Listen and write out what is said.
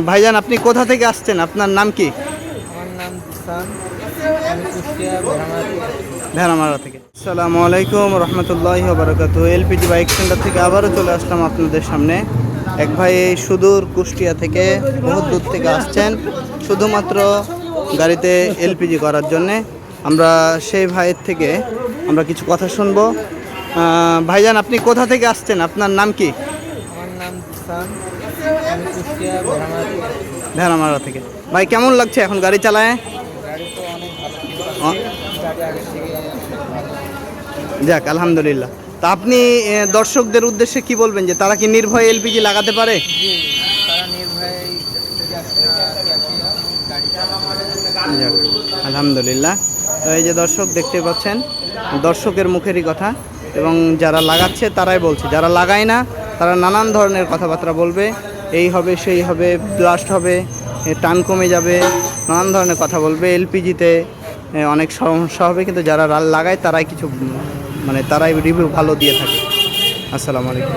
ভাইজান, আপনি কোথা থেকে আসছেন? আপনার নাম কি? আমার নাম জিসান। আমি কুষ্টিয়া ভেড়ামারা থেকে। আসসালামু আলাইকুম রহমতুল্লাহি ওয়া বারাকাতুহু। এলপিজি বাইক সেন্টার থেকে আবারও চলে আসলাম আপনাদের সামনে। এক ভাই এই সুদূর কুষ্টিয়া থেকে বহুত দূর থেকে আসছেন শুধুমাত্র গাড়িতে এলপিজি করার জন্যে। আমরা সেই ভাইয়ের থেকে আমরা কিছু কথা শুনবো। ভাইজান, আপনি কোথা থেকে আসছেন? আপনার নাম কি? আমার নাম জিসান। আমি কুষ্টিয়া ভেড়ামারা থেকে। ভাই, কেমন লাগছে এখন গাড়ি চালায়? গাড়ি তো অনেক ভালো পাচ্ছি। গাড়ি আগের থেকে ভালো। যাক, আলহামদুলিল্লাহ। তা আপনি দর্শকদের উদ্দেশ্যে কি বলবেন, যে তারা কি নির্ভয়ে এলপিজি লাগাতে পারে? জি, তারা নির্ভয়ে গাড়ি চালাতে যাক, আলহামদুলিল্লাহ। তো এই যে দর্শক দেখতে পাচ্ছেন, দর্শকের মুখেরই কথা, এবং যারা লাগাচ্ছে তারাই বলছে, যারা লাগায় না তারা নানান ধরনের কথাবার্তা বলবে, এই হবে সেই হবে, ব্লাস্ট হবে, টান কমে যাবে, নানান ধরনের কথা বলবে, এলপিজিতে অনেক সমস্যা হবে। কিন্তু যারা লাগায় তারাই কিছু তারাই রিভিউ ভালো দিয়ে থাকে। আসসালামু আলাইকুম।